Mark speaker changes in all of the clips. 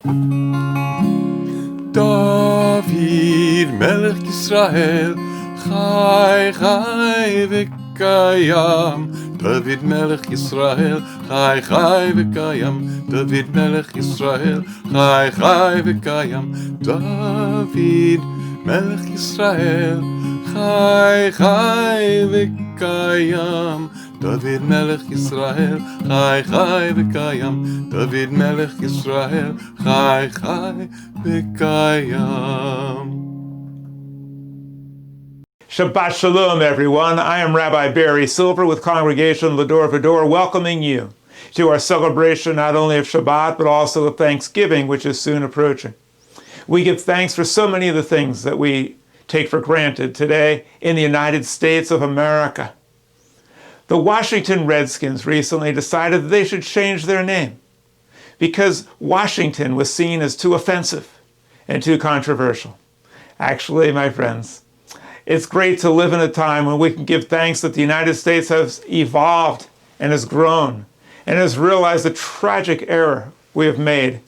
Speaker 1: David Melech Yisrael Chai Chai V'Kayam David Melech Yisrael Chai Chai V'Kayam David Melech Yisrael Chai Chai V'Kayam David Melech Yisrael Chai Chai V'Kayam David Melech Yisrael Chai Chai V'Kayam David Melech Yisrael Chai Chai V'Kayam.
Speaker 2: Shabbat Shalom, everyone. I am Rabbi Barry Silver with Congregation Va-Dor, welcoming you to our celebration not only of Shabbat, but also of Thanksgiving, which is soon approaching. We give thanks for so many of the things that we take for granted today in the United States of America. The Washington Redskins recently decided that they should change their name because Washington was seen as too offensive and too controversial. Actually, my friends, it's great to live in a time when we can give thanks that the United States has evolved and has grown and has realized the tragic error we have made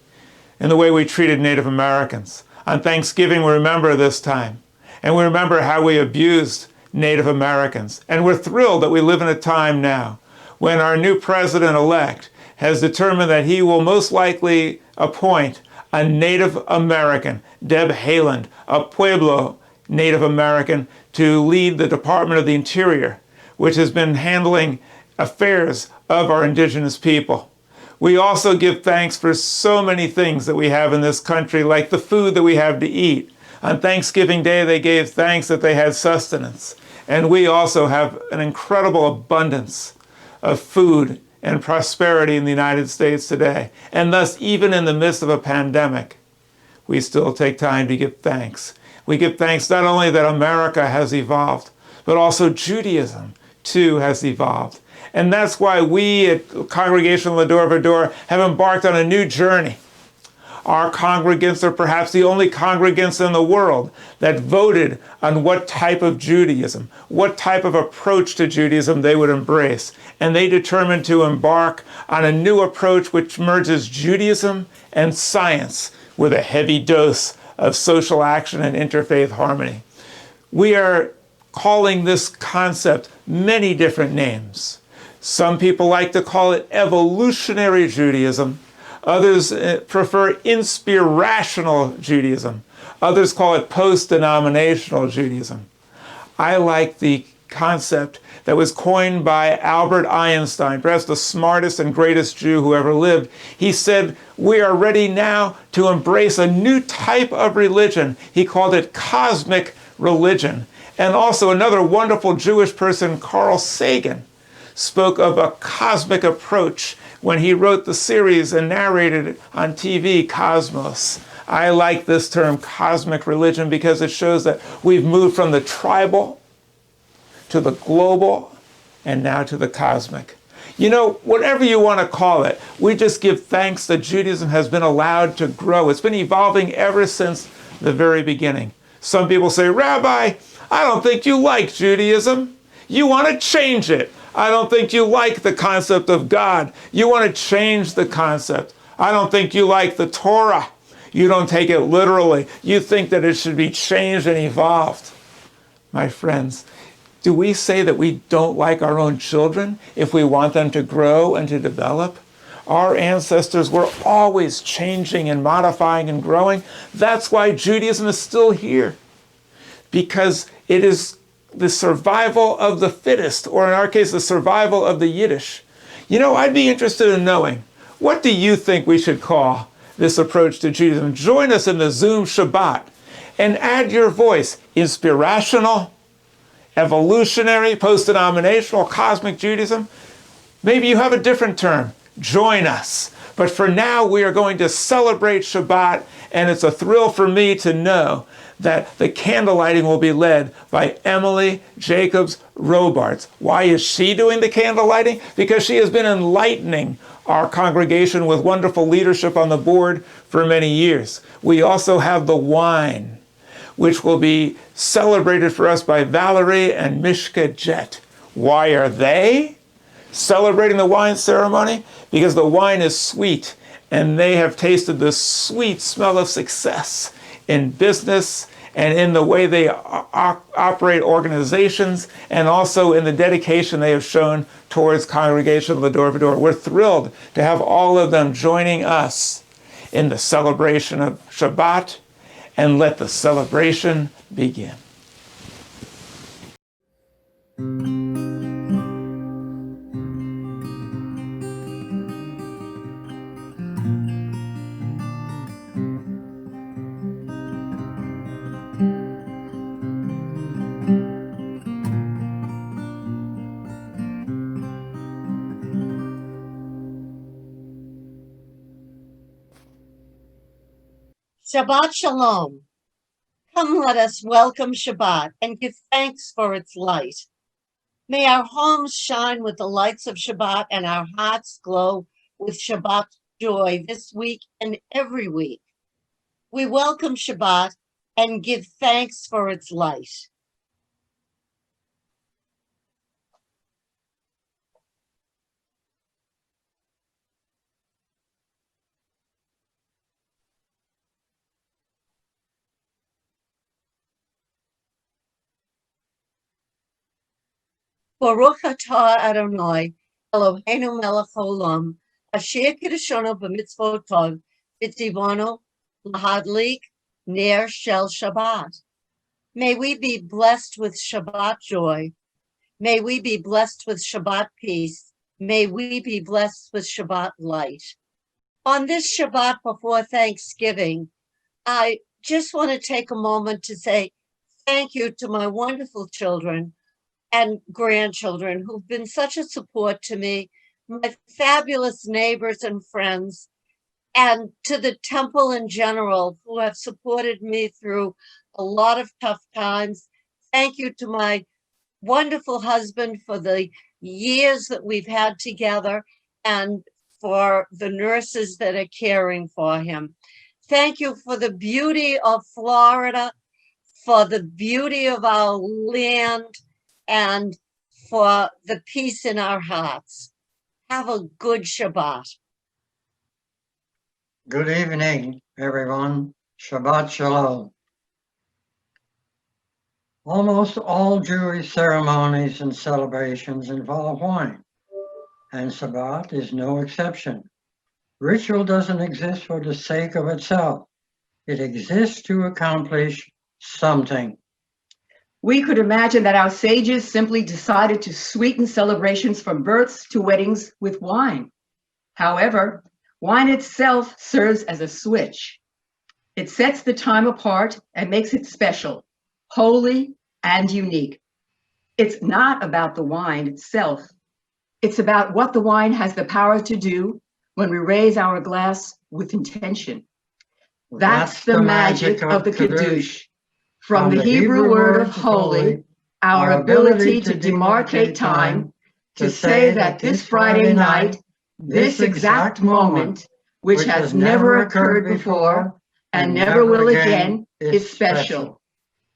Speaker 2: in the way we treated Native Americans. On Thanksgiving, we remember this time, and we remember how we abused Native Americans. And we're thrilled that we live in a time now when our new president-elect has determined that he will most likely appoint a Native American, Deb Haaland, a Pueblo Native American, to lead the Department of the Interior, which has been handling affairs of our indigenous people. We also give thanks for so many things that we have in this country, like the food that we have to eat. On Thanksgiving Day, they gave thanks that they had sustenance. And we also have an incredible abundance of food and prosperity in the United States today. And thus, even in the midst of a pandemic, we still take time to give thanks. We give thanks not only that America has evolved, but also Judaism, too, has evolved. And that's why we at Congregation Va-Dor have embarked on a new journey. Our congregants are perhaps the only congregants in the world that voted on what type of Judaism, what type of approach to Judaism they would embrace. And they determined to embark on a new approach which merges Judaism and science with a heavy dose of social action and interfaith harmony. We are calling this concept many different names. Some people like to call it evolutionary Judaism. Others prefer InspiRational Judaism. Others call it post-denominational Judaism. I like the concept that was coined by Albert Einstein, perhaps the smartest and greatest Jew who ever lived. He said, we are ready now to embrace a new type of religion. He called it cosmic religion. And also another wonderful Jewish person, Carl Sagan, spoke of a cosmic approach when he wrote the series and narrated it on TV, Cosmos. I like this term, cosmic religion, because it shows that we've moved from the tribal to the global, and now to the cosmic. You know, whatever you want to call it, we just give thanks that Judaism has been allowed to grow. It's been evolving ever since the very beginning. Some people say, Rabbi, I don't think you like Judaism. You want to change it. I don't think you like the concept of God. You want to change the concept. I don't think you like the Torah. You don't take it literally. You think that it should be changed and evolved. My friends, do we say that we don't like our own children if we want them to grow and to develop? Our ancestors were always changing and modifying and growing. That's why Judaism is still here, because it is the survival of the fittest, or in our case, the survival of the Yiddish. You know, I'd be interested in knowing, what do you think we should call this approach to Judaism? Join us in the Zoom Shabbat and add your voice. InspiRational, evolutionary, post-denominational, cosmic Judaism. Maybe you have a different term. Join us. But for now, we are going to celebrate Shabbat, and it's a thrill for me to know that the candlelighting will be led by Emily Jacobs Robards. Why is she doing the candlelighting? Because she has been enlightening our congregation with wonderful leadership on the board for many years. We also have the wine, which will be celebrated for us by Valerie and Mishka Jet. Why are they celebrating the wine ceremony? Because the wine is sweet and they have tasted the sweet smell of success in business and in the way they operate organizations, and also in the dedication they have shown towards Congregation Lador Vador. We're thrilled to have all of them joining us in the celebration of Shabbat, and let the celebration begin.
Speaker 3: Shabbat Shalom. Come, let us welcome Shabbat and give thanks for its light. May our homes shine with the lights of Shabbat and our hearts glow with Shabbat joy this week and every week. We welcome Shabbat and give thanks for its light. Baruch atah Adonai, Eloheinu melech haolam, asher kiddushanu b'mitzvot tov, v'tzivanu lahadlik ner shel Shabbat. May we be blessed with Shabbat joy. May we be blessed with Shabbat peace. May we be blessed with Shabbat light. On this Shabbat before Thanksgiving, I just want to take a moment to say thank you to my wonderful children and grandchildren who've been such a support to me, my fabulous neighbors and friends, and to the temple in general who have supported me through a lot of tough times. Thank you to my wonderful husband for the years that we've had together and for the nurses that are caring for him. Thank you for the beauty of Florida, for the beauty of our land, and for the peace in our hearts. Have a good Shabbat.
Speaker 4: Good evening, everyone. Shabbat Shalom. Almost all Jewish ceremonies and celebrations involve wine, and Shabbat is no exception. Ritual doesn't exist for the sake of itself. It exists to accomplish something.
Speaker 5: We could imagine that our sages simply decided to sweeten celebrations from births to weddings with wine. However, wine itself serves as a switch. It sets the time apart and makes it special, holy, and unique. It's not about the wine itself. It's about what the wine has the power to do when we raise our glass with intention. That's the magic of the Kiddush. From the Hebrew word of holy, our ability to demarcate time, to say that this Friday night, this exact moment, which has never occurred before and never will again, is special.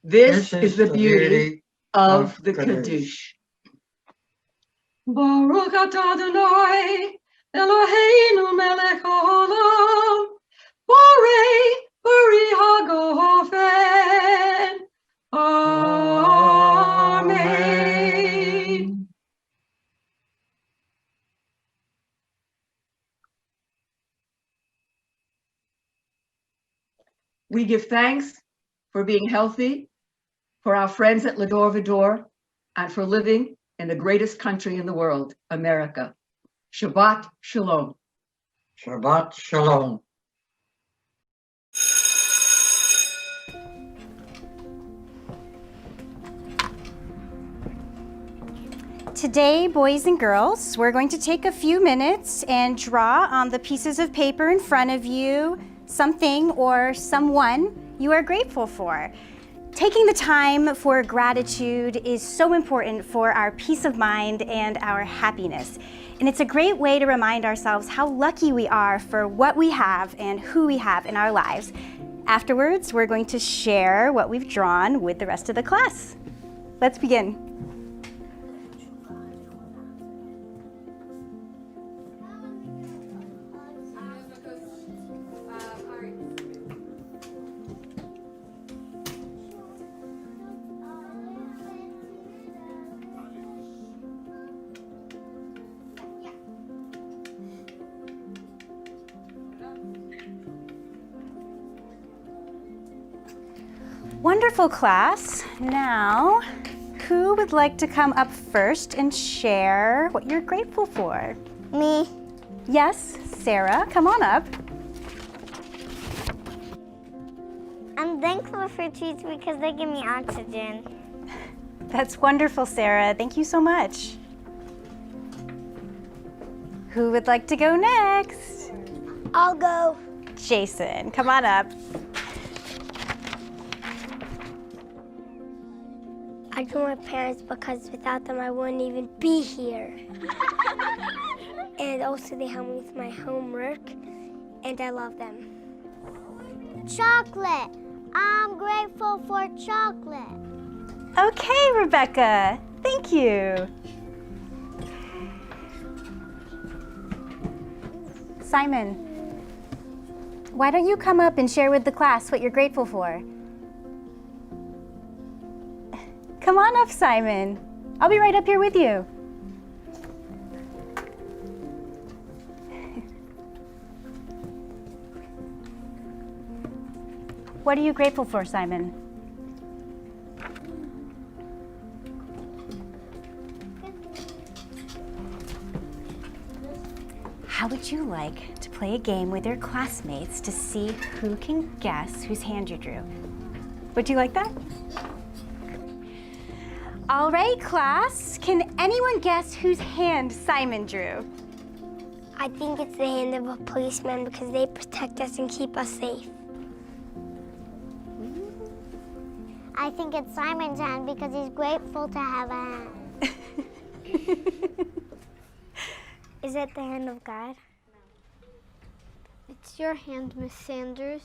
Speaker 5: This is the beauty of the Kiddush. Baruch atah Adonai, Eloheinu melech haolam, borei bari hagofen. Amen. We give thanks for being healthy, for our friends at Lador Vador, and for living in the greatest country in the world, America. Shabbat Shalom.
Speaker 4: Shabbat Shalom.
Speaker 6: Today, boys and girls, we're going to take a few minutes and draw on the pieces of paper in front of you something or someone you are grateful for. Taking the time for gratitude is so important for our peace of mind and our happiness. And it's a great way to remind ourselves how lucky we are for what we have and who we have in our lives. Afterwards, we're going to share what we've drawn with the rest of the class. Let's begin. Wonderful, class. Now, who would like to come up first and share what you're grateful for?
Speaker 7: Me.
Speaker 6: Yes, Sarah, come on up.
Speaker 7: I'm thankful for trees because they give me oxygen.
Speaker 6: That's wonderful, Sarah. Thank you so much. Who would like to go next?
Speaker 7: I'll go.
Speaker 6: Jason, come on up.
Speaker 7: I do my parents because without them I wouldn't even be here. And also they help me with my homework and I love them. Chocolate. I'm grateful for chocolate.
Speaker 6: Okay, Rebecca. Thank you. Simon, why don't you come up and share with the class what you're grateful for? Come on up, Simon. I'll be right up here with you. What are you grateful for, Simon? How would you like to play a game with your classmates to see who can guess whose hand you drew? Would you like that? All right, class. Can anyone guess whose hand Simon drew?
Speaker 7: I think it's the hand of a policeman because they protect us and keep us safe. I think it's Simon's hand because he's grateful to have a hand. Is it the hand of God? It's your hand, Miss Sanders.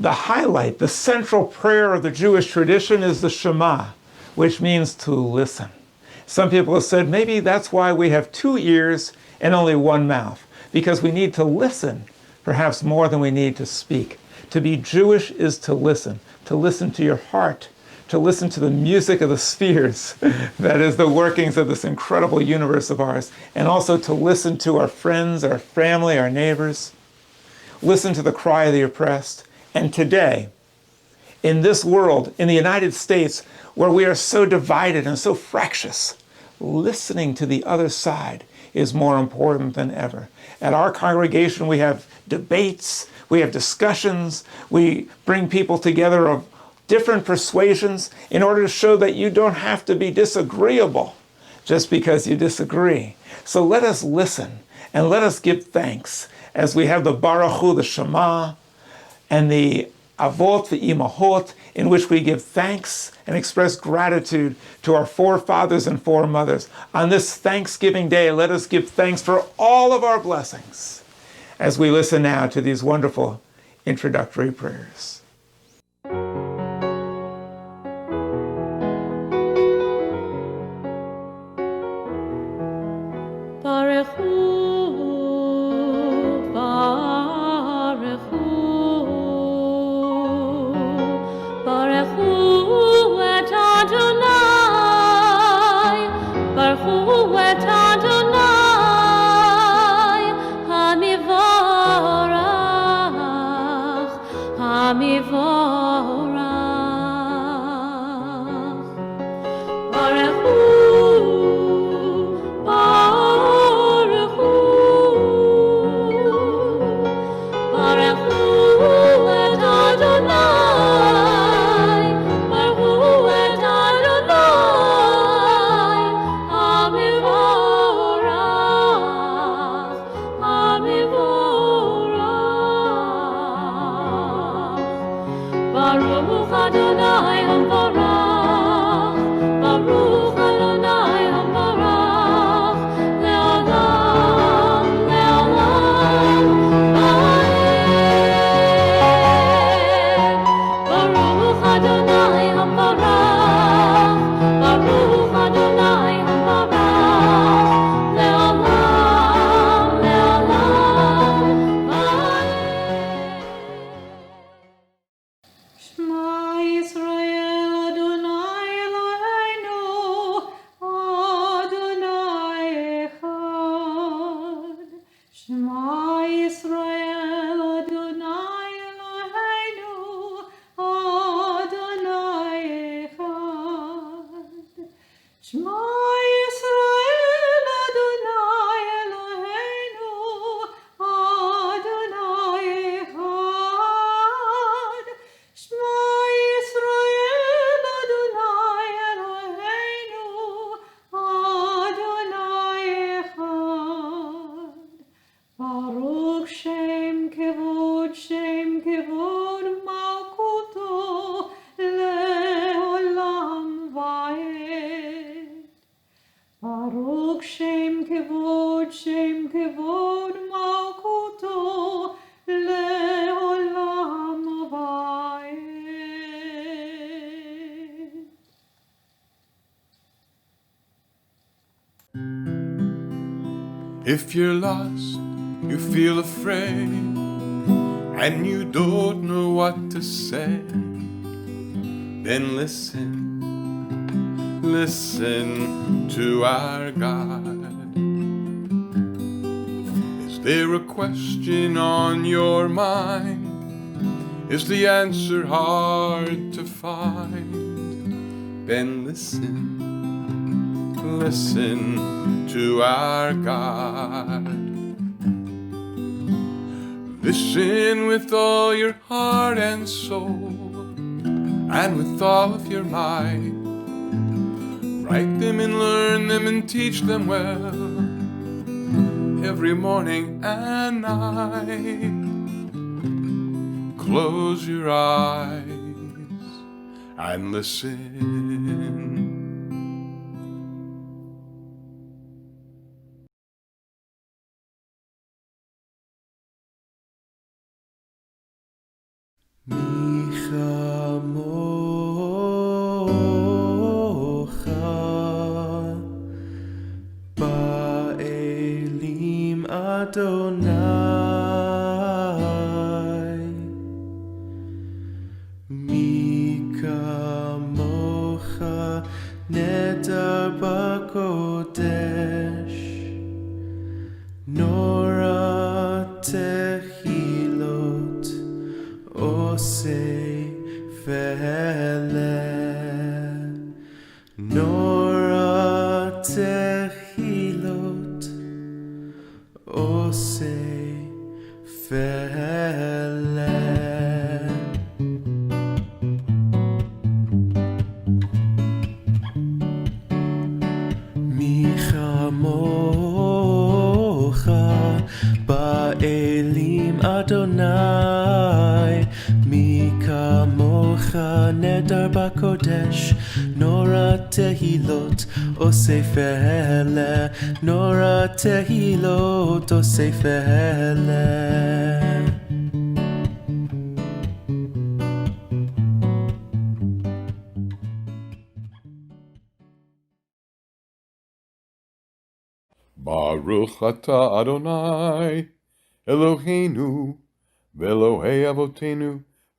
Speaker 2: The highlight, the central prayer of the Jewish tradition is the Shema, which means to listen. Some people have said maybe that's why we have 2 ears and only 1 mouth, because we need to listen, perhaps more than we need to speak. To be Jewish is to listen to your heart, to listen to the music of the spheres, that is the workings of this incredible universe of ours, and also to listen to our friends, our family, our neighbors, listen to the cry of the oppressed. And today, in this world, in the United States, where we are so divided and so fractious, listening to the other side is more important than ever. At our congregation, we have debates, we have discussions, we bring people together of different persuasions in order to show that you don't have to be disagreeable just because you disagree. So let us listen and let us give thanks as we have the Baruch Hu, the Shema, and the Avot, the Imahot, in which we give thanks and express gratitude to our forefathers and foremothers. On this Thanksgiving Day, let us give thanks for all of our blessings as we listen now to these wonderful introductory prayers.
Speaker 8: Baruch Hu. Mi Shema Yisrael Adonai Eloheinu Adonai Echad. Shema Yisrael Adonai Eloheinu Adonai Echad. Baruch Shem Kevod Malkuto Leolam Vayed. Baruch Shem Kevod Malkuto Leolam Vayed.
Speaker 1: If you're lost, you feel afraid, and you don't know what to say, then listen to our God. Is there a question on your mind? Is the answer hard to find? Then listen to our God. Listen with all your heart and soul, and with all of your might. Write them and learn them and teach them well, every morning and night. Close your eyes and listen.
Speaker 9: Adonai, mi kamocha nedar bakodesh, nora tehilot osei ve'eleh, nora tehilot osei ve'eleh. Mi chamocha ba'elim Adonai, mi kamocha nedar bakodesh, nora tehilot osei ve'eleh, nora tehilot osei ve'eleh.
Speaker 1: Baruch atah Adonai, Eloheinu, v'Elohei avotenu,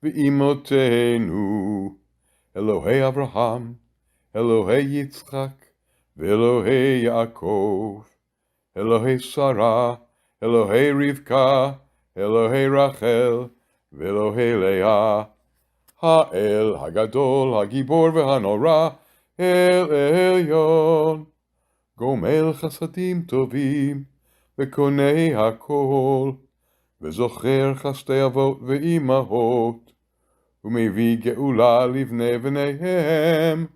Speaker 1: v'imotenu, Elohei Avraham, Elohei Yitzchak, v'Elohei Yaakov, Elohei Sarah, Elohei Rivka, Elohei Rachel, v'Elohei Leah, Ha'el Hagadol, Hagibor v'Hanora, El Elyon, גומל חסדים טובים, וקונה הכל, וזוכר חסדי אבות ואימהות, ומביא גאולה לבני בניהם,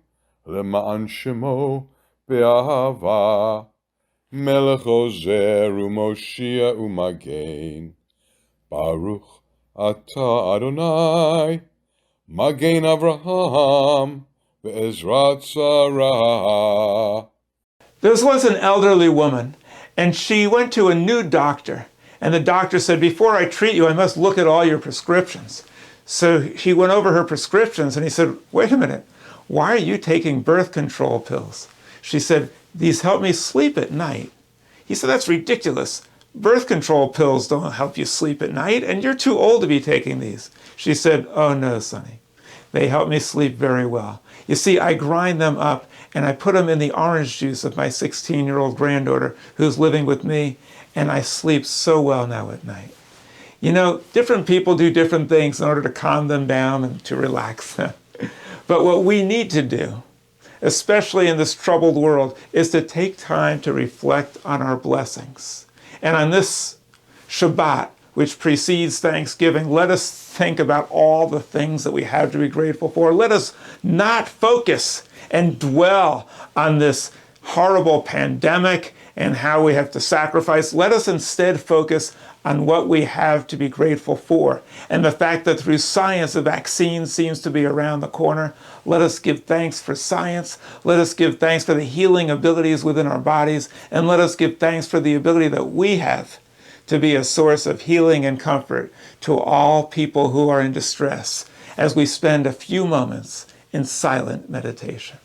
Speaker 1: למען שמו באהבה. מלך עוזר ומושיע ומגן, ברוך אתה אדוני, מגן אברהם, ועזרת שרה.
Speaker 2: This was an elderly woman, and she went to a new doctor. And the doctor said, before I treat you, I must look at all your prescriptions. So he went over her prescriptions, and he said, wait a minute, why are you taking birth control pills? She said, these help me sleep at night. He said, that's ridiculous. Birth control pills don't help you sleep at night, and you're too old to be taking these. She said, oh no, Sonny. They help me sleep very well. You see, I grind them up and I put them in the orange juice of my 16-year-old granddaughter who's living with me, and I sleep so well now at night. You know, different people do different things in order to calm them down and to relax them. But what we need to do, especially in this troubled world, is to take time to reflect on our blessings. And on this Shabbat, which precedes Thanksgiving, let us think about all the things that we have to be grateful for. Let us not focus and dwell on this horrible pandemic and how we have to sacrifice. Let us instead focus on what we have to be grateful for. And the fact that through science, a vaccine seems to be around the corner. Let us give thanks for science. Let us give thanks for the healing abilities within our bodies. And let us give thanks for the ability that we have to be a source of healing and comfort to all people who are in distress as we spend a few moments in silent meditation.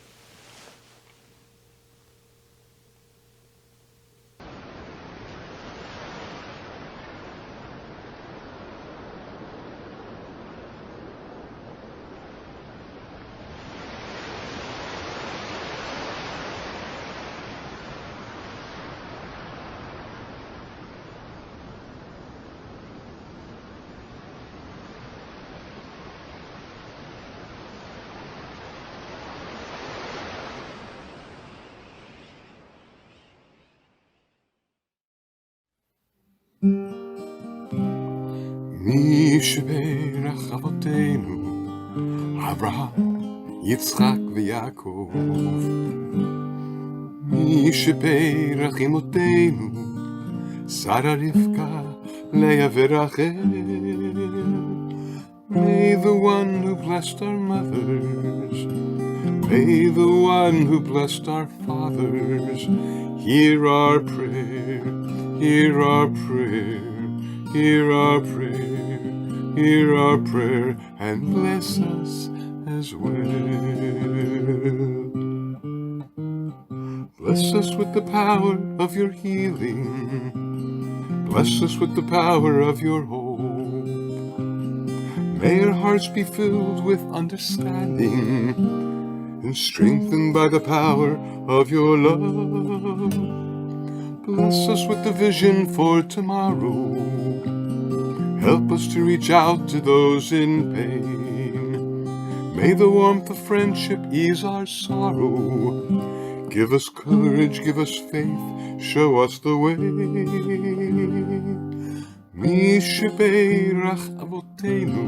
Speaker 1: Mi Shebeirach Avotenu, Avraham, Yitzchak v'Yakov. Mi Shebeirach Imotenu, Sarah, Rivka, Leah v'Rachel. May the one who blessed our mothers, may the one who blessed our fathers, hear our prayer, hear our prayer. Hear our prayer, hear our prayer, and bless us as well. Bless us with the power of your healing. Bless us with the power of your hope. May our hearts be filled with understanding and strengthened by the power of your love. Bless us with the vision for tomorrow. Help us to reach out to those in pain. May the warmth of friendship ease our sorrow. Give us courage, give us faith, show us the way. Mi Shebeirach Avotenu,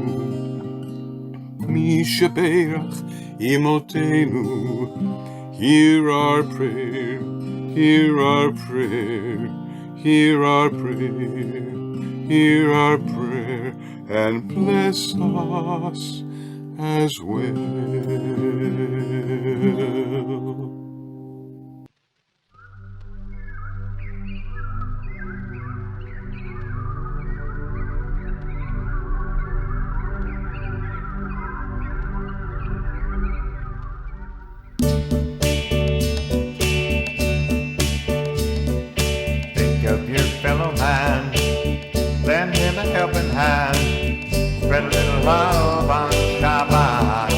Speaker 1: Mi Shebeirach Imotenu. Hear our prayer, hear our prayer, hear our prayer. Hear our prayer and bless us as well.
Speaker 2: Think of your fellow man. Lend him a helping hand, spread a little love on Shabbat.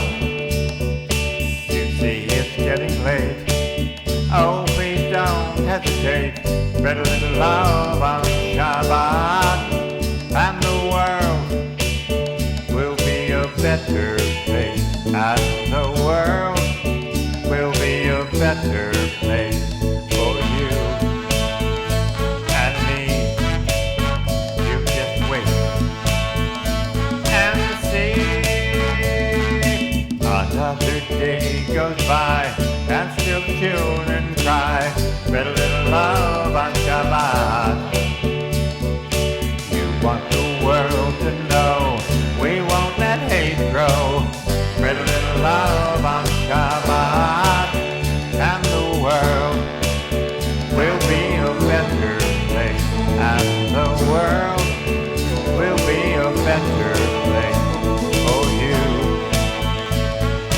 Speaker 2: You see it's getting late, oh please don't hesitate, spread a little love on Shabbat, and the world will be a better place, and the world will be a better place for you and me. Another day goes by, and still tune and cry, spread a little love on Shabbat. You want the world to know, we won't let hate grow, spread a little love on Shabbat, and the world will be a better place, and the world will be a better place for you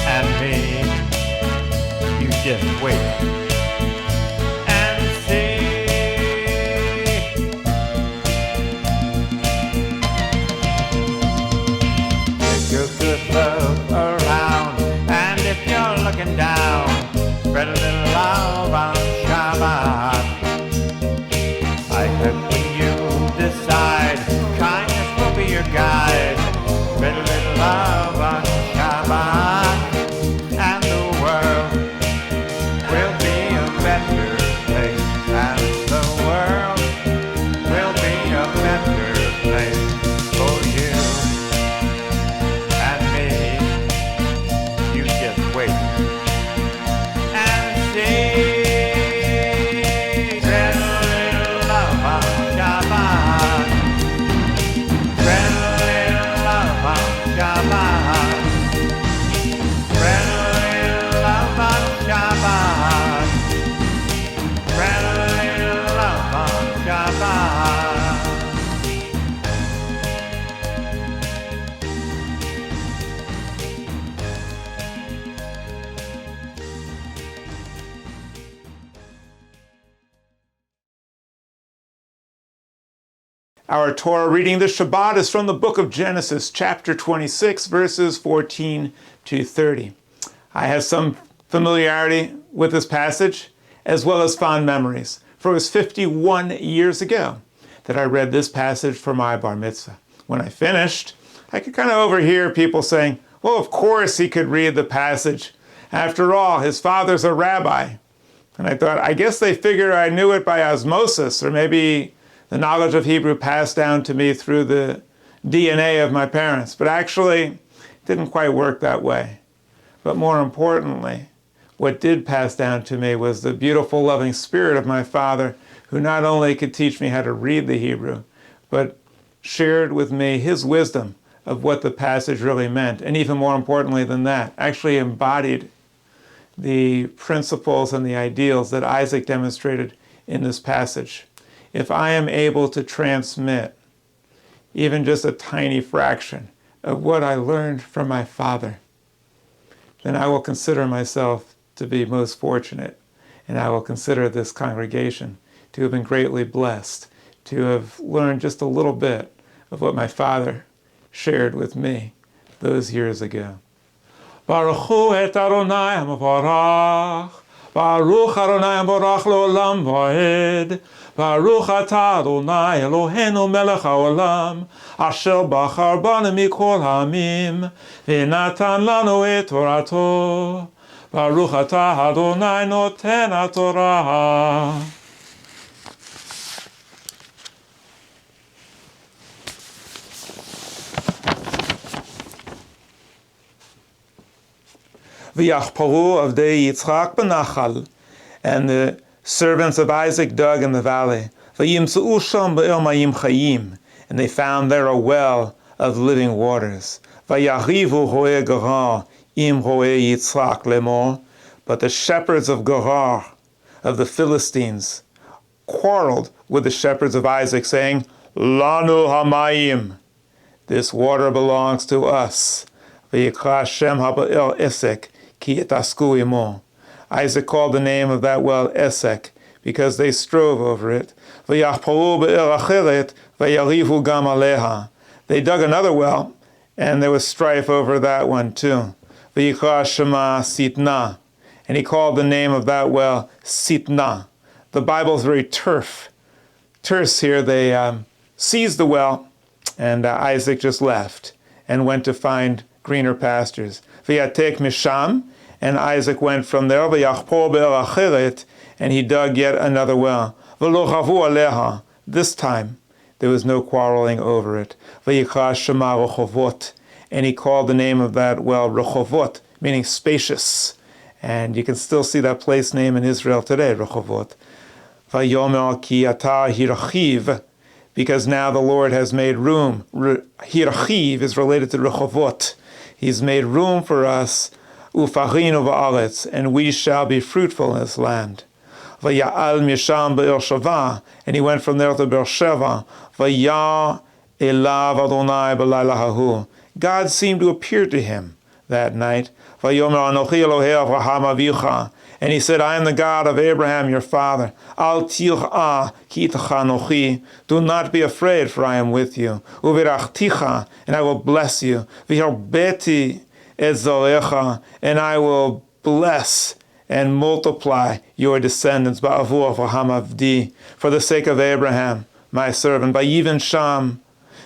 Speaker 2: and me. You just wait and see. Take your good love around, and if you're looking down, spread a little love on Shabbat. I hope when you decide, kindness will be your guide, spread a little love on Shabbat. And the world Our Torah reading this Shabbat is from the book of Genesis, chapter 26, verses 14 to 30. I have some familiarity with this passage, as well as fond memories, for it was 51 years ago that I read this passage for my bar mitzvah. When I finished, I could kind of overhear people saying, well, of course he could read the passage. After all, his father's a rabbi. And I thought, I guess they figured I knew it by osmosis, or maybe the knowledge of Hebrew passed down to me through the DNA of my parents. But actually, it didn't quite work that way. But more importantly, what did pass down to me was the beautiful, loving spirit of my father, who not only could teach me how to read the Hebrew, but shared with me his wisdom of what the passage really meant. And even more importantly than that, actually embodied the principles and the ideals that Isaac demonstrated in this passage. If I am able to transmit even just a tiny fraction of what I learned from my father, then I will consider myself to be most fortunate, and I will consider this congregation to have been greatly blessed, to have learned just a little bit of what my father shared with me those years ago. Baruch hu et Adonai HaMevorach, Baruch Adonai HaMevorach le'olam va'ed, Baruch atah Adonai Eloheinu melech haolam, asher bachar banu mikol ha'amim, v'natan lanu et torato. Baruch atah Adonai noten haTorah. V'yachparu avdei Yitzchak b'nachal, and the servants of Isaac dug in the valley. V'yimtzeu sham be'er mayim chayim, and they found there a well of living waters. V'yarivu ro'eh Gerar im ro'eh Yitzchak lemor, but the shepherds of Gerar, of the Philistines, quarreled with the shepherds of Isaac, saying, Lanu hamayim, this water belongs to us. V'yikra Shem ha'ba'er Esek, ki etasku imo. Isaac called the name of that well Esek, because they strove over it. V'yachparu be'er acheret, v'yarivu gam aleha. They dug another well, and there was strife over that one too. V'yikra Shema Sitna, and he called the name of that well Sitna. The Bible's very terse here. They seized the well, and Isaac just left and went to find greener pastures. V'yatek misham, and Isaac went from there. V'yachpor be'er acheret, and he dug yet another well. V'lo chavu aleha, this time there was no quarreling over it. V'yikra Shema Rechovot, and he called the name of that well Rechovot, meaning spacious. And you can still see that place name in Israel today, Rechovot. Vayomer ki atah hirachiv, because now the Lord has made room. Hirachiv is related to Rechovot. He's made room for us, ufachinu va'aretz, and we shall be fruitful in this land. Vaya'al misham be'er Sheva, and he went from there to Beersheba. Vayar elav Adonai b'layla hahu. God seemed to appear to him that night. Vayomer anochi Elohei Avraham avicha, and he said, I am the God of Abraham your father. Al tir'ah ki itecha anochi. Do not be afraid, for I am with you. Uvirachticha, and I will bless you. V'harbeti et zorecha, and I will bless and multiply your descendants. Ba'avur Avraham avdi, for the sake of Abraham, my servant. Vayiven sham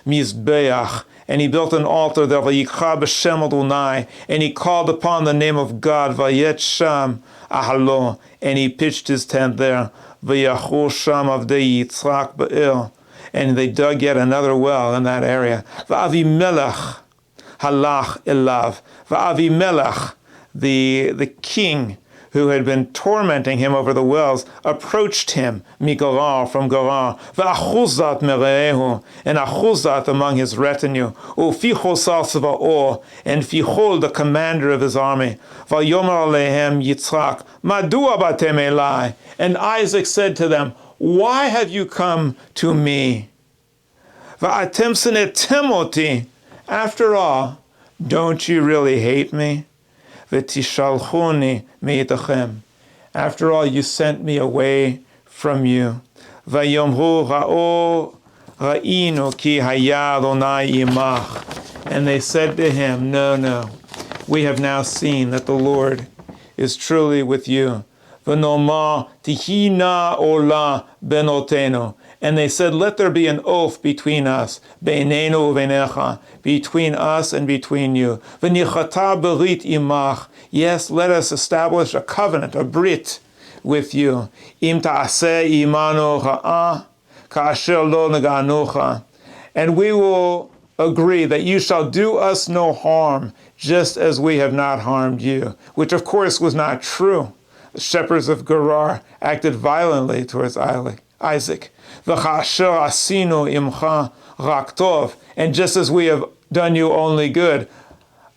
Speaker 2: mizbeach, and he built an altar there. Vayikra b'shem Adonai, and he called upon the name of God. Vayet sham ahalo, and he pitched his tent there. V'yachur sham avdei Yitzchak be'er, and they dug yet another well in that area. V'Avimelech halach elav, V'Avimelech, the king who had been tormenting him over the wells, approached him, Gerar, from Gerar, V'achuzat mereehu, and Achuzat among his retinue, U'fichol sar tzva'o, and Fichol, the commander of his army, V'yomer alehem Yitzchak, Madua batem elai, and Isaac said to them, why have you come to me? V'atem senetem oti, after all, don't you really hate me? V'tishalchuni meitachem, after all, you sent me away from you. Vayomru ra'o Ra'inu ki haya Adonai imach. And they said to him, no, we have now seen that the Lord is truly with you. V'nomar tihina ola benotenu. And they said, let there be an oath between us, beinenu uvenecha, between us and between you. V'nichata berit imach. Yes, let us establish a covenant, a brit, with you. Im ta'aseh imanu ha'ah, ka'asher lo naganucha. And we will agree that you shall do us no harm, just as we have not harmed you. Which of course was not true. The shepherds of Gerar acted violently towards Isaac. V'cha'asher asinu imcha rak tov. And just as we have done you only good.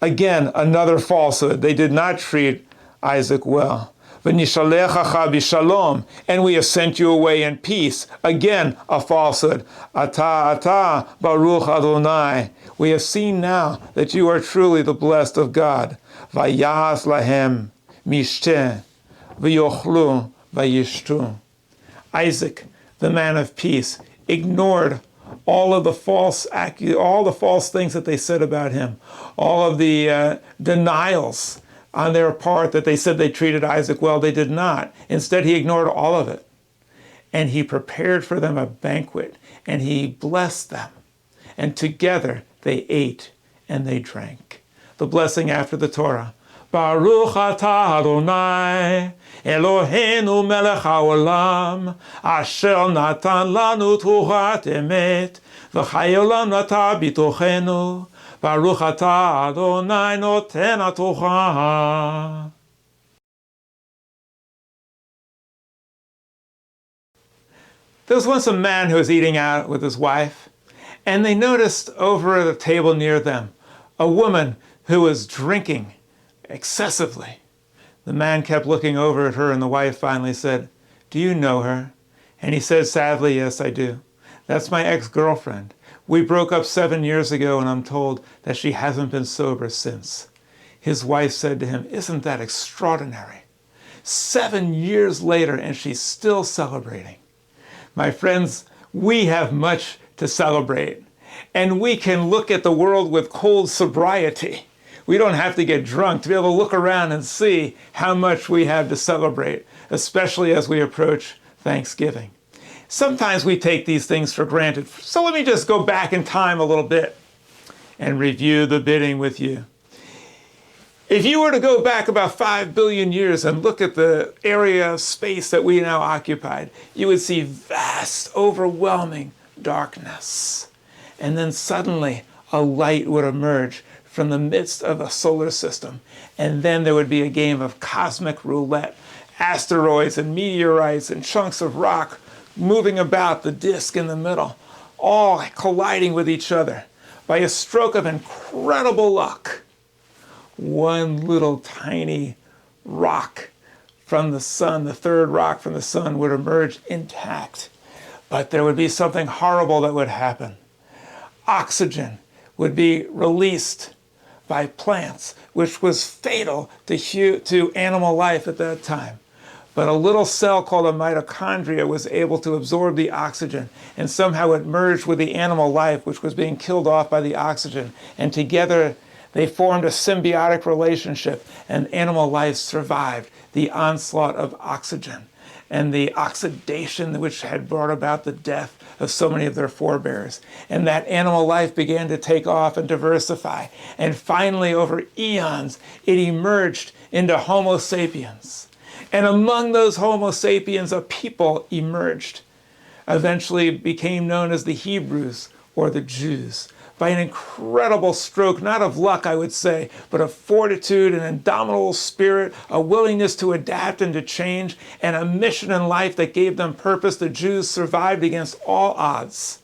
Speaker 2: Again, another falsehood. They did not treat Isaac well. V'nishalechacha b'shalom. And we have sent you away in peace. Again, a falsehood. Ata baruch Adonai. We have seen now that you are truly the blessed of God. Vayas lahem mishteh v'yochlu v'yishtu. Isaac, the man of peace, ignored all of the false things that they said about him, all of the denials on their part that they said they treated Isaac well. They did not. Instead, he ignored all of it. And he prepared for them a banquet, and he blessed them. And together they ate and they drank. The blessing after the Torah. Baruch atah Adonai, Eloheinu melech haolam, asher natan lanu Torah emet, v'chai olam nata bitochenu, Baruch atah Adonai noten haTorah. There was once a man who was eating out with his wife, and they noticed over at a table near them a woman who was drinking excessively. The man kept looking over at her, and the wife finally said, "Do you know her?" And he said sadly, "Yes, I do. That's my ex-girlfriend. We broke up 7 years ago, and I'm told that she hasn't been sober since." His wife said to him, "Isn't that extraordinary? 7 years later, and she's still celebrating." My friends, we have much to celebrate, and we can look at the world with cold sobriety. We don't have to get drunk to be able to look around and see how much we have to celebrate, especially as we approach Thanksgiving. Sometimes we take these things for granted. So let me just go back in time a little bit and review the bidding with you. If you were to go back about 5 billion years and look at the area of space that we now occupied, you would see vast, overwhelming darkness. And then suddenly a light would emerge from the midst of a solar system. And then there would be a game of cosmic roulette, asteroids and meteorites and chunks of rock moving about the disk in the middle, all colliding with each other. By a stroke of incredible luck, one little tiny rock from the sun, the third rock from the sun, would emerge intact. But there would be something horrible that would happen. Oxygen would be released by plants, which was fatal to animal life at that time. But a little cell called a mitochondria was able to absorb the oxygen, and somehow it merged with the animal life, which was being killed off by the oxygen. And together they formed a symbiotic relationship, and animal life survived the onslaught of oxygen and the oxidation which had brought about the death of so many of their forebears. And that animal life began to take off and diversify. And finally, over eons, it emerged into Homo sapiens. And among those Homo sapiens, a people emerged, eventually became known as the Hebrews or the Jews, by an incredible stroke, not of luck, I would say, but of fortitude, an indomitable spirit, a willingness to adapt and to change, and a mission in life that gave them purpose. The Jews survived against all odds,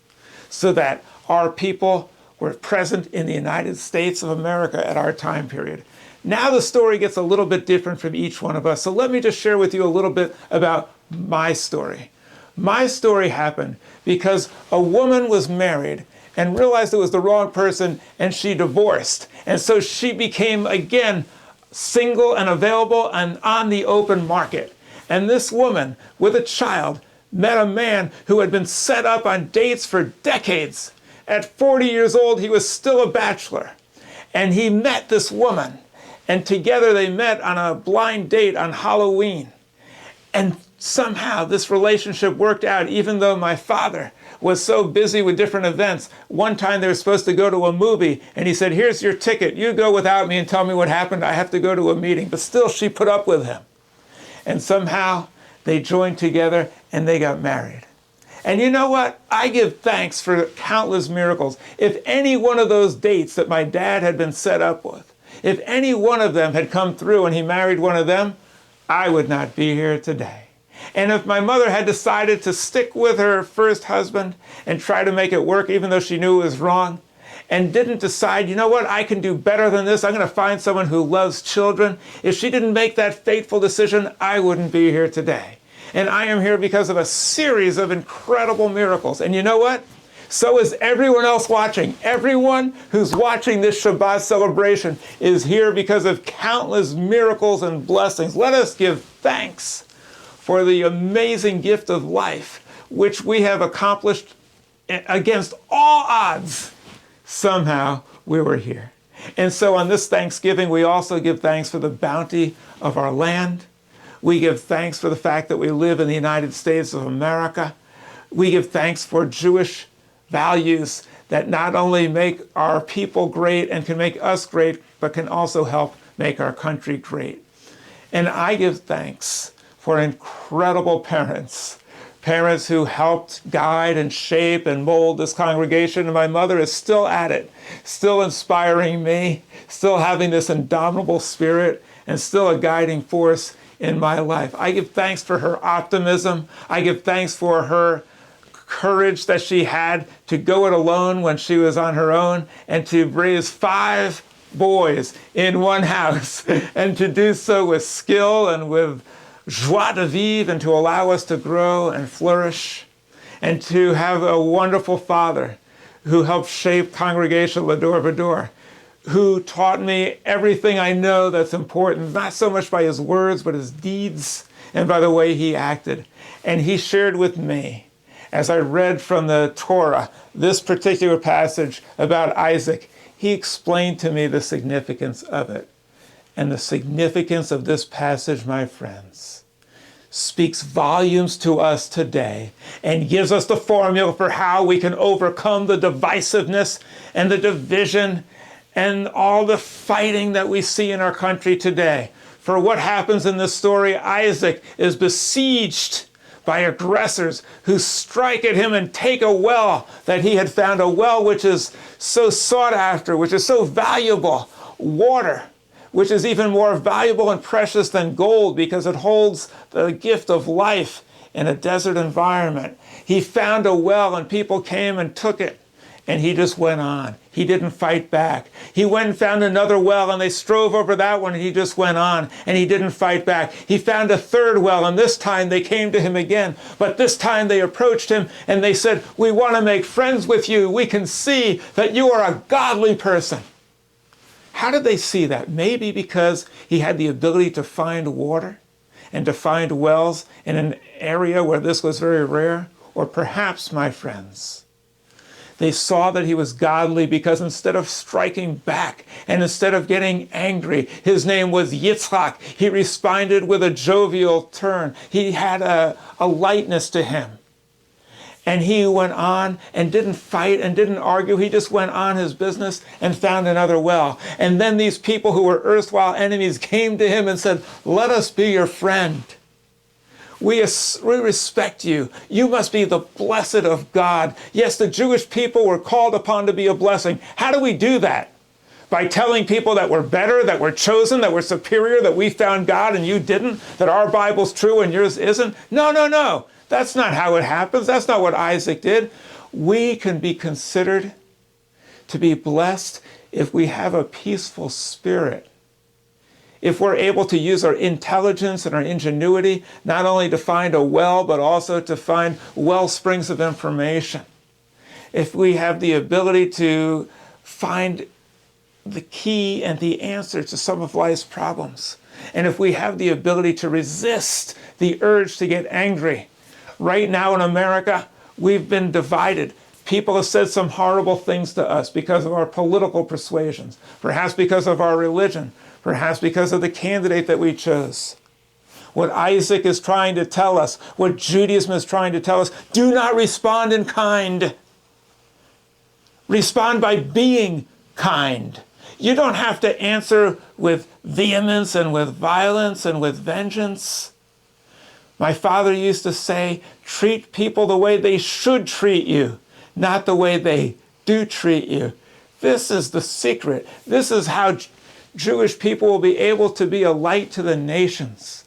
Speaker 2: so that our people were present in the United States of America at our time period. Now the story gets a little bit different from each one of us, so let me just share with you a little bit about my story. My story happened because a woman was married and realized it was the wrong person, and she divorced. And so she became, again, single and available and on the open market. And this woman with a child met a man who had been set up on dates for decades. At 40 years old, he was still a bachelor. And he met this woman. And together they met on a blind date on Halloween. And somehow this relationship worked out, even though my father was so busy with different events. One time they were supposed to go to a movie, and he said, here's your ticket. You go without me and tell me what happened. I have to go to a meeting. But still, she put up with him. And somehow they joined together and they got married. And you know what? I give thanks for countless miracles. If any one of those dates that my dad had been set up with, if any one of them had come through and he married one of them, I would not be here today. And if my mother had decided to stick with her first husband and try to make it work, even though she knew it was wrong, and didn't decide, you know what, I can do better than this, I'm going to find someone who loves children. If she didn't make that fateful decision, I wouldn't be here today. And I am here because of a series of incredible miracles. And you know what? So is everyone else watching. Everyone who's watching this Shabbat celebration is here because of countless miracles and blessings. Let us give thanks for the amazing gift of life, which we have accomplished against all odds. Somehow we were here. And so on this Thanksgiving, we also give thanks for the bounty of our land. We give thanks for the fact that we live in the United States of America. We give thanks for Jewish values that not only make our people great and can make us great, but can also help make our country great. And I give thanks for incredible parents who helped guide and shape and mold this congregation. And my mother is still at it, still inspiring me, still having this indomitable spirit, and still a guiding force in my life. I give thanks for her optimism. I give thanks for her courage that she had to go it alone when she was on her own and to raise 5 boys in one house and to do so with skill and with joie de vivre and to allow us to grow and flourish and to have a wonderful father who helped shape Congregation Va-Dor, who taught me everything I know that's important, not so much by his words, but his deeds and by the way he acted. And he shared with me, as I read from the Torah, this particular passage about Isaac, he explained to me the significance of it. And the significance of this passage, my friends, speaks volumes to us today and gives us the formula for how we can overcome the divisiveness and the division and all the fighting that we see in our country today. For what happens in this story, Isaac is besieged by aggressors who strike at him and take a well that he had found, a well which is so sought after, which is so valuable, water, which is even more valuable and precious than gold because it holds the gift of life in a desert environment. He found a well and people came and took it. And he just went on. He didn't fight back. He went and found another well, and they strove over that one, and he just went on, and he didn't fight back. He found a third well, and this time they came to him again. But this time they approached him, and they said, we want to make friends with you. We can see that you are a godly person. How did they see that? Maybe because he had the ability to find water and to find wells in an area where this was very rare. Or perhaps, my friends, they saw that he was godly because instead of striking back and instead of getting angry, his name was Yitzchak. He responded with a jovial turn. He had a lightness to him. And he went on and didn't fight and didn't argue. He just went on his business and found another well. And then these people who were erstwhile enemies came to him and said, let us be your friend. We respect you. You must be the blessed of God. Yes, the Jewish people were called upon to be a blessing. How do we do that? By telling people that we're better, that we're chosen, that we're superior, that we found God and you didn't, that our Bible's true and yours isn't? No. That's not how it happens. That's not what Isaac did. We can be considered to be blessed if we have a peaceful spirit. If we're able to use our intelligence and our ingenuity, not only to find a well, but also to find well springs of information. If we have the ability to find the key and the answer to some of life's problems. And if we have the ability to resist the urge to get angry, Right now in America, we've been divided. People have said some horrible things to us because of our political persuasions, perhaps because of our religion, perhaps because of the candidate that we chose. What Isaac is trying to tell us, what Judaism is trying to tell us, do not respond in kind. Respond by being kind. You don't have to answer with vehemence and with violence and with vengeance. My father used to say, treat people the way they should treat you, not the way they do treat you. This is the secret. This is how Jewish people will be able to be a light to the nations.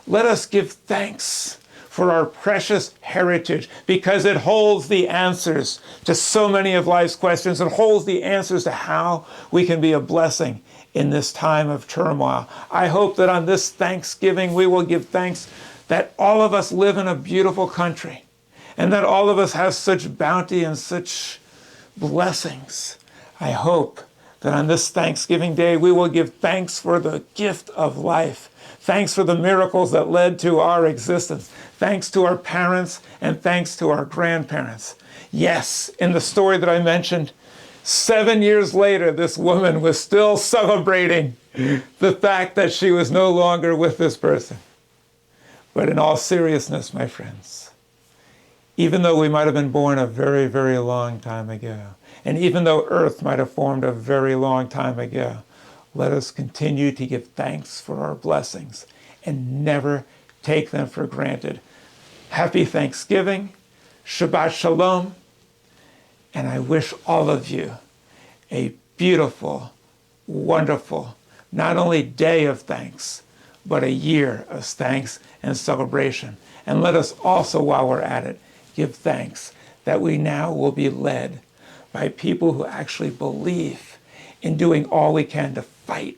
Speaker 2: Let us give thanks for our precious heritage because it holds the answers to so many of life's questions. It holds the answers to how we can be a blessing in this time of turmoil. I hope that on this Thanksgiving we will give thanks that all of us live in a beautiful country and that all of us have such bounty and such blessings. I hope that on this Thanksgiving Day we will give thanks for the gift of life. Thanks for the miracles that led to our existence. Thanks to our parents and thanks to our grandparents. Yes, in the story that I mentioned, 7 years later, this woman was still celebrating the fact that she was no longer with this person. But in all seriousness, my friends, even though we might have been born a very, very long time ago, and even though Earth might have formed a very long time ago, let us continue to give thanks for our blessings and never take them for granted. Happy Thanksgiving, Shabbat Shalom, and I wish all of you a beautiful, wonderful, not only day of thanks, but a year of thanks and celebration. And let us also, while we're at it, give thanks that we now will be led by people who actually believe in doing all we can to fight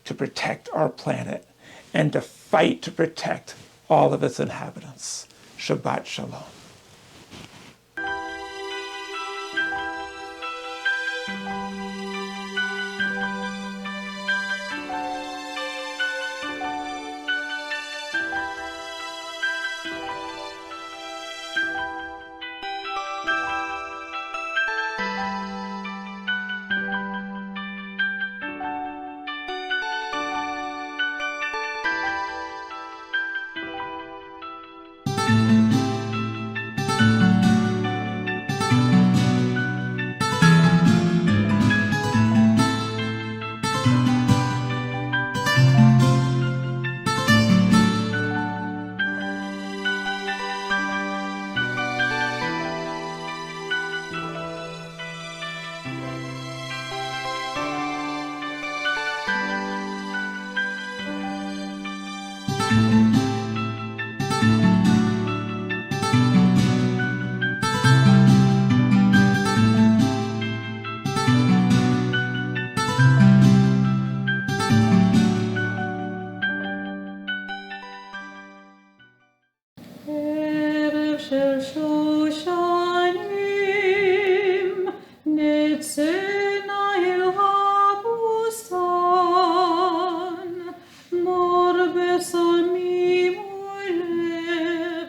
Speaker 2: to protect our planet and to fight to protect all of its inhabitants. Shabbat Shalom.
Speaker 8: Erev Shel Shoshanim Netzena el habustan Mor besamim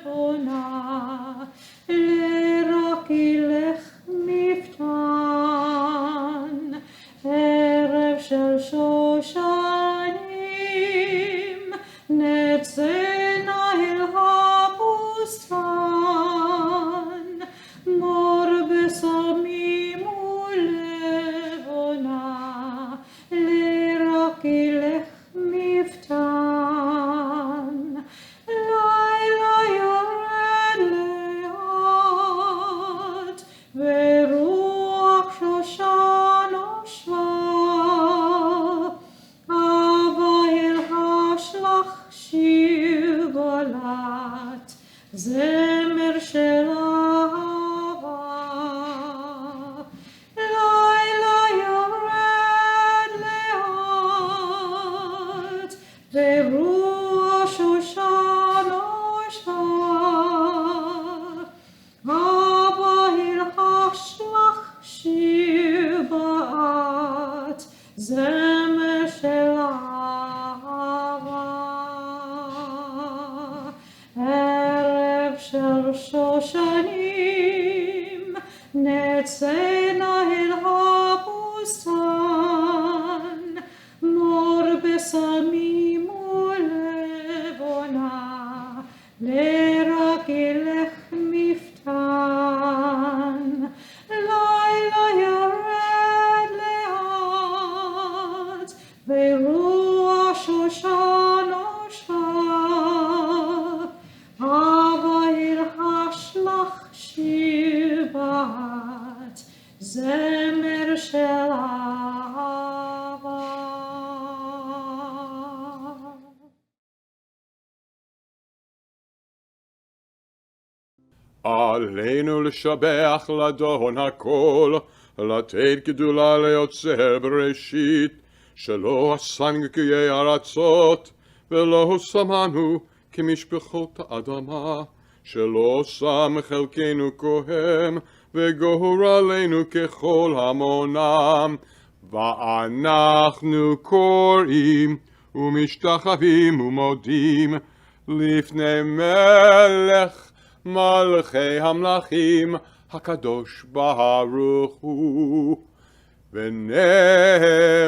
Speaker 8: ulevona Leraki lech miftan Erev Shel Shoshanim Netzena el habustan Mor besamim ulevona Leraki lech miftan Laila yored leat Veruach shoshan oshva Ava el hashlach shir balat Zemer shel ahava Laila yored leat Veruach shoshan oshva Ava el hashlach shir balat Zemer shel ahava Erev Shel Shoshanim, Netzena el habustan, Mor besamim ulevona, Lerakilech miftan, Laila yared leat, Ve'ruach Shoshan osha, Avayir hashlach shivat, Zemer shel ahava.
Speaker 1: עלינו לשבח לאדון הכל, לתת גדולה ליוצר בראשית, שלא עשנו כיי ארצות, ולא שמנו כמשפחות האדמה, שלא שם חלקנו כהן, וגורל עלינו ככל המונם, ואנחנו קוראים ומשתחווים ומודים לפני מלך מלכי המלכים הקדוש ברוך הוא. ונאמר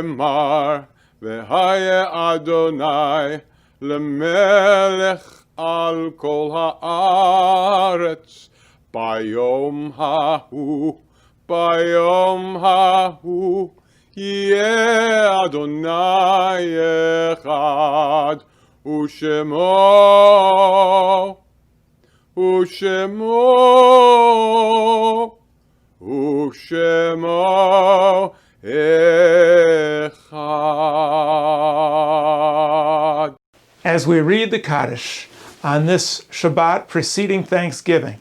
Speaker 1: והיה אדוני למלך על כל הארץ ביום ההוא יהיה אדוני אחד ושמו אחד.
Speaker 2: As we read the Kaddish on this Shabbat preceding Thanksgiving,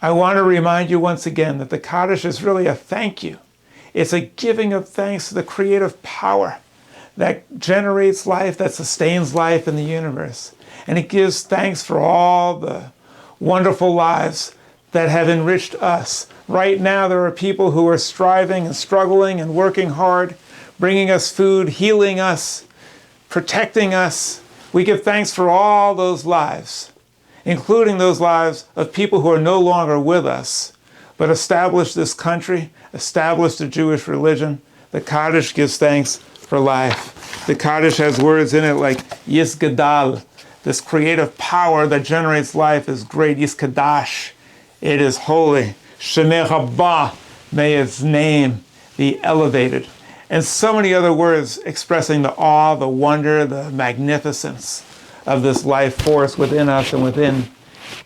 Speaker 2: I want to remind you once again that the Kaddish is really a thank you. It's a giving of thanks to the creative power that generates life, that sustains life in the universe. And it gives thanks for all the wonderful lives that have enriched us. Right now, there are people who are striving and struggling and working hard, bringing us food, healing us, protecting us. We give thanks for all those lives, including those lives of people who are no longer with us, but established this country, established the Jewish religion. The Kaddish gives thanks for life. The Kaddish has words in it like Yisgadal. This creative power that generates life is great. Yiskadash. It is holy. Shemeh Rabbah. May its name be elevated. And so many other words expressing the awe, the wonder, the magnificence of this life force within us and within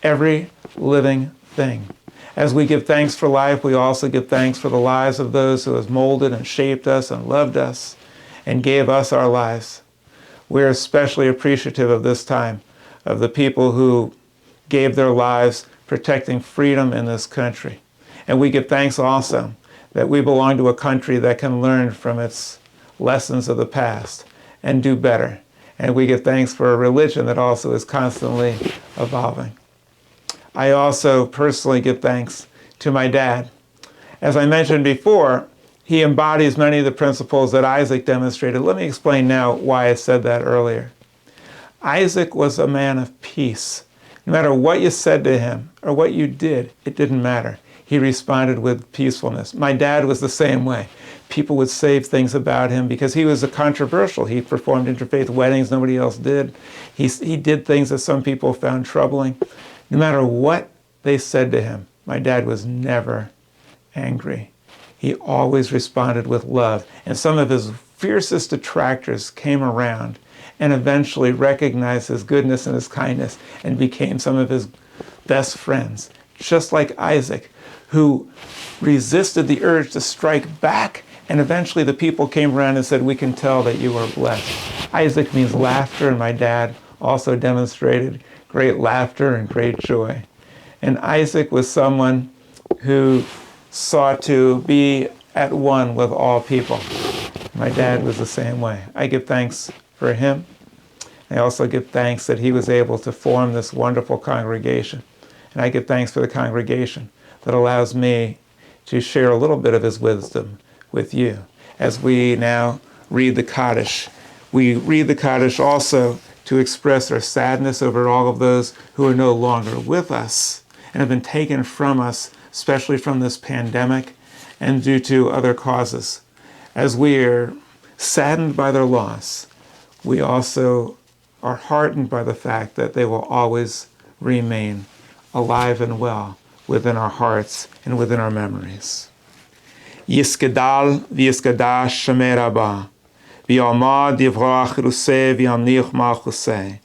Speaker 2: every living thing. As we give thanks for life, we also give thanks for the lives of those who have molded and shaped us and loved us and gave us our lives. We're especially appreciative of this time, of the people who gave their lives protecting freedom in this country. And we give thanks also that we belong to a country that can learn from its lessons of the past and do better. And we give thanks for a religion that also is constantly evolving. I also personally give thanks to my dad. As I mentioned before, he embodies many of the principles that Isaac demonstrated. Let me explain now why I said that earlier. Isaac was a man of peace. No matter what you said to him or what you did, it didn't matter. He responded with peacefulness. My dad was the same way. People would say things about him because he was a controversial. He performed interfaith weddings nobody else did. He did things that some people found troubling. No matter what they said to him, my dad was never angry. He always responded with love. And some of his fiercest detractors came around and eventually recognized his goodness and his kindness and became some of his best friends. Just like Isaac, who resisted the urge to strike back, and eventually the people came around and said, we can tell that you are blessed. Isaac means laughter, and my dad also demonstrated great laughter and great joy. And Isaac was someone who sought to be at one with all people. My dad was the same way. I give thanks for him. I also give thanks that he was able to form this wonderful congregation. And I give thanks for the congregation that allows me to share a little bit of his wisdom with you. As we now read the Kaddish, we read the Kaddish also to express their sadness over all of those who are no longer with us and have been taken from us, especially from this pandemic and due to other causes. As we are saddened by their loss, we also are heartened by the fact that they will always remain alive and well within our hearts and within our memories. Yiskedal v'yiskadash Shemei Rabbah, v'yamad yivrach ruseh v'yamnich malchuseh,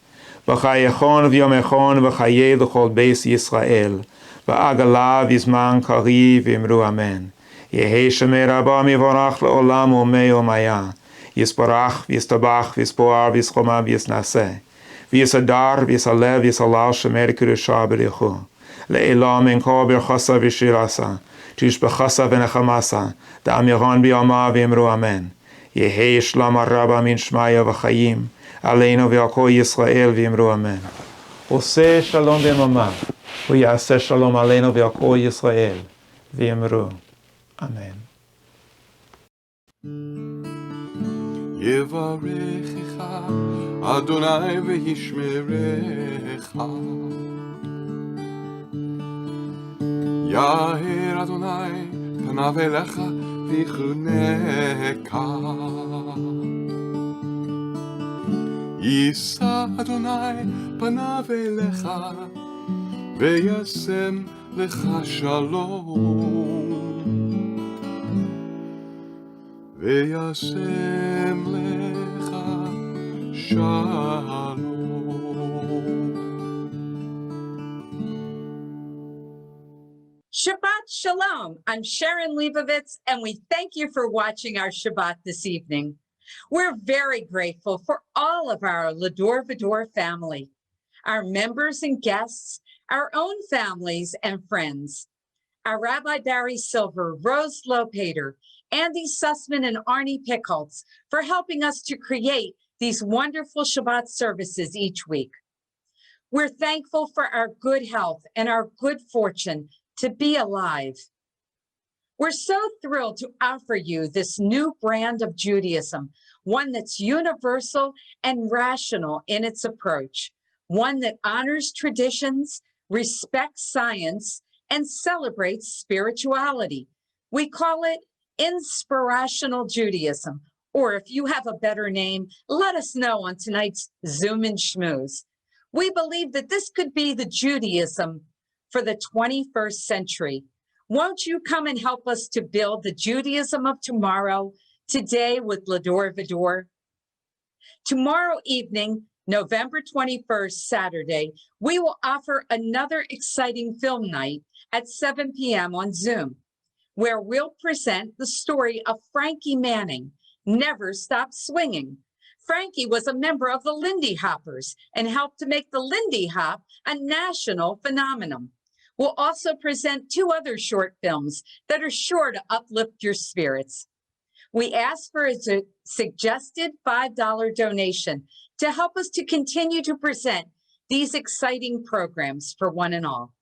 Speaker 2: v'chayechon v'yomechon v'chayeh l'chol beis Yisrael, v'agala v'zman kari v'imru amen. Yehei Shemei Rabbah mivorach le'olam umei umaya, yisbarach v'yistabach v'yispoar v'yischoma v'yisnaseh, v'yisadar v'yisalev v'yisalal Shemei Kedusha b'richu, le'elam enko b'rchasa v'shirasa, tishbechasa v'nechamasa, da'amiron b'yama v'imru amen. Yehei shlam araba min shmaya v'chayim, aleinu v'yako Yisrael v'imru amen. Oseh shalom v'yamama, v'yaseh shalom aleinu v'yako Yisrael v'imru amen.
Speaker 1: Yevarechecha Adonai v'yishmerecha. Yaher Adonai panav elecha v'chuneka. Yisa Adonai panav elecha v'yasem lecha shalom. V'yasem lecha shalom.
Speaker 10: Shabbat Shalom. I'm Sharon Leibovitz, and we thank you for watching our Shabbat this evening. We're very grateful for all of our Va-Dor family, our members and guests, our own families and friends, our Rabbi Barry Silver, Rose Lopater, Andrew Susman, and Arny Pickholtz for helping us to create these wonderful Shabbat services each week. We're thankful for our good health and our good fortune to be alive. We're so thrilled to offer you this new brand of Judaism, one that's universal and rational in its approach, one that honors traditions, respects science, and celebrates spirituality. We call it InspiRational Judaism, or if you have a better name, let us know on tonight's Zoom and Schmooze. We believe that this could be the Judaism for the 21st century. Won't you come and help us to build the Judaism of tomorrow, today with Va-Dor? Tomorrow evening, November 21st, Saturday, we will offer another exciting film night at 7 p.m. on Zoom, where we'll present the story of Frankie Manning, Never Stop Swinging. Frankie was a member of the Lindy Hoppers and helped to make the Lindy Hop a national phenomenon. We'll also present 2 other short films that are sure to uplift your spirits. We ask for a suggested $5 donation to help us to continue to present these exciting programs for one and all.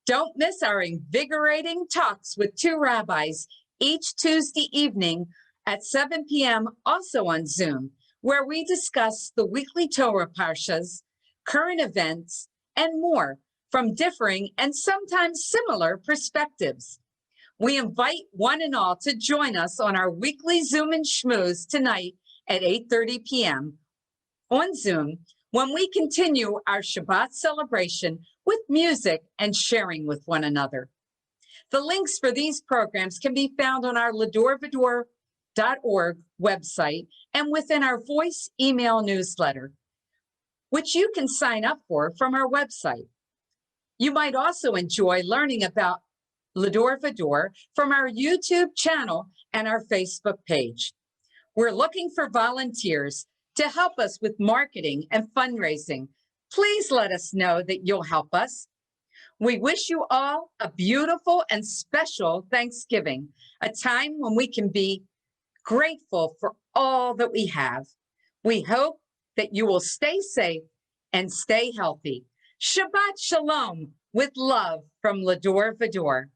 Speaker 10: Don't miss our invigorating talks with 2 rabbis each Tuesday evening at 7 p.m. also on Zoom, where we discuss the weekly Torah parshas, current events, and more from differing and sometimes similar perspectives. We invite one and all to join us on our weekly Zoom and Schmooze tonight at 8:30 p.m. on Zoom, when we continue our Shabbat celebration with music and sharing with one another. The links for these programs can be found on our ladorvador.org website and within our voice email newsletter, which you can sign up for from our website. You might also enjoy learning about Va-Dor from our YouTube channel and our Facebook page. We're looking for volunteers to help us with marketing and fundraising. Please let us know that you'll help us. We wish you all a beautiful and special Thanksgiving, a time when we can be grateful for all that we have. We hope that you will stay safe and stay healthy. Shabbat Shalom with love from Va-Dor.